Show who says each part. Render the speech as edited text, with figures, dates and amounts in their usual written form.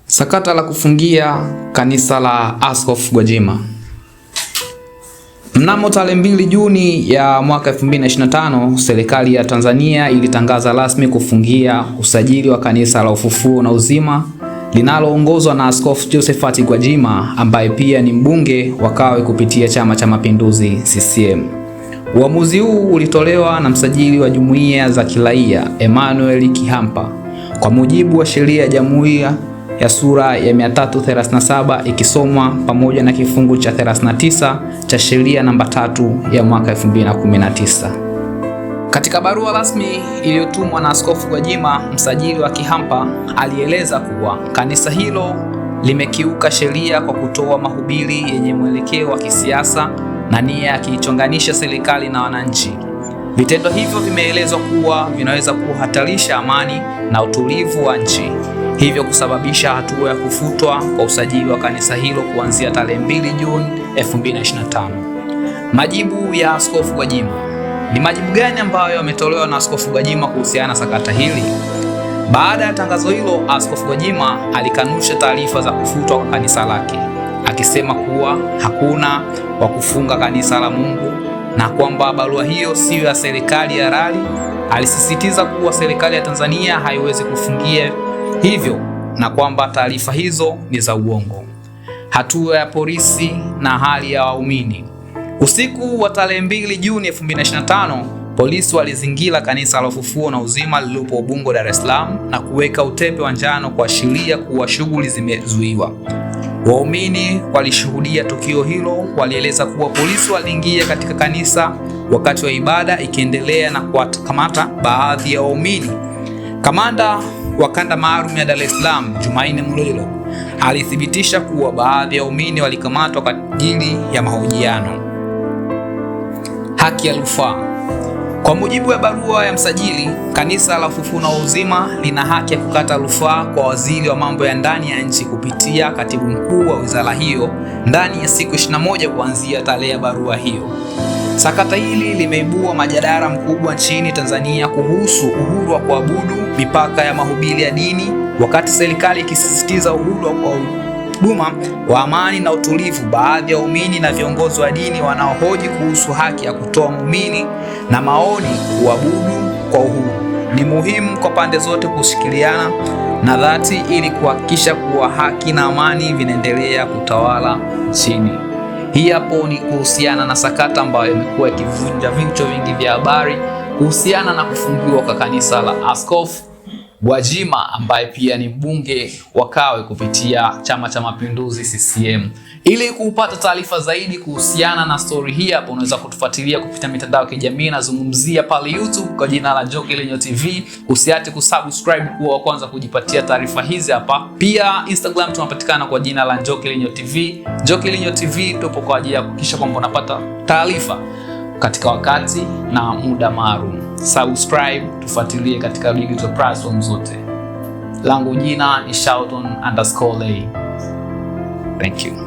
Speaker 1: Sakata la kufungia kanisa la Askofu Gwajima. Mnamo tarehe 2 Juni ya mwaka 2025, serikali ya Tanzania ilitangaza rasmi kufungia usajili wa kanisa la Ufufuo na Uzima linaloongozwa na Askofu Josephat Gwajima ambaye pia ni mbunge wa Kawe kupitia Chama cha Mapinduzi CCM. Uamuzi huu ulitolewa na msajili wa jumuiya za kiraia Emmanuel Kihampa kwa mujibu wa sheria ya Jamhuri ya sura ya 337 ikisomwa pamoja na kifungu cha 39 cha sheria namba 3 ya mwaka 2019. Katika barua rasmi iliyotumwa na Askofu Gwajima, msajili wa Kihampa alieleza kuwa kanisa hilo limekiuka sheria kwa kutoa mahubiri yenye mwelekeo wa kisiasa na nia ya kuichonganisha serikali na wananchi. Vitendo hivyo vimeelezwa kuwa vinaweza kuhatarisha amani na utulivu wa nchi, hivyo kusababisha hatua ya kufutwa kwa usajili wa kanisa hilo kuanzia tarehe 2 Juni 2025. Majibu ya Askofu Gwajima. Ni majibu gani ambayo yametolewa na Askofu Gwajima kuhusiana na sakata hili? Baada ya tangazo hilo, Askofu Gwajima alikanusha taarifa za kufutwa kwa kanisa lake, akisema kuwa hakuna wa kufunga kanisa la Mungu na kwamba barua hiyo siyo ya serikali halali. Alisisitiza kuwa serikali ya Tanzania haiwezi kufungia hivyo na kwamba taarifa hizo ni za uongo. Hatua ya polisi na hali ya waumini. Usiku wa tarehe 2 Juni 2025, polisi walizingira kanisa la Ufufuo na Uzima lililopo Ubungo, Dar es Salaam na kuweka utepe wa njano kuashiria kuwa shughuli zimezuiwa. Waumini walishuhudia tukio hilo walieleza kuwa polisi waliingia katika kanisa wakati wa ibada ikiendelea na kuwakamata baadhi ya waumini. Kamanda wa kanda maalum ya Dar es Salaam, Jumaine Mulilo, alithibitisha kuwa baadhi ya waumini walikamatwa kwa ajili ya mahojiano. Haki ya rufaa. Kwa mujibu wa barua ya msajili, kanisa la Ufufuo na Uzima lina haki ya kukata rufaa kwa waziri wa mambo ya ndani ya nchi kupitia katibu mkuu wa wizara hiyo ndani ya siku 21 kuanzia tarehe ya barua hiyo. Sakata hili limeibua mjadala mkubwa nchini Tanzania kuhusu uhuru wa kuabudu, mipaka ya mahubiri ya dini, wakati serikali ikisisitiza uhuru wa huduma wa amani na utulivu. Baadhi ya waumini na viongozi wa dini wanaohoji kuhusu haki ya kutoa maoni na maoni kuabudu kwa uhuru. Ni muhimu kwa pande zote kushirikiana na dhati ili kuhakikisha kuwa haki na amani vinaendelea kutawala nchini. Hii hapo ni kuhusiana na sakata ambayo imekuwa ikivunja vichwa vingi vya habari kuhusiana na kufungiwa kwa kanisa la Askofu Gwajima ambaye pia ni mbunge wa Kawe kupitia Chama cha Mapinduzi CCM. Ili kupata taarifa zaidi kuhusiana na story hii hapo, unaweza kutufuatilia kupitia mitandao ya kijamii, nazungumzia pale YouTube kwa jina la Njokilinyo TV. Usiache kusubscribe kuwa wa kwanza kujipatia taarifa hizi hapa. Pia Instagram tunapatikana kwa jina la Njokilinyo TV. Njokilinyo TV tupo kwa ajili ya kuhakikisha kwamba unapata taarifa katika wakati na muda maalum. Subscribe, tufuatilie katika digital platforms zote. Langu jina ni Shouton_Lay. Thank you.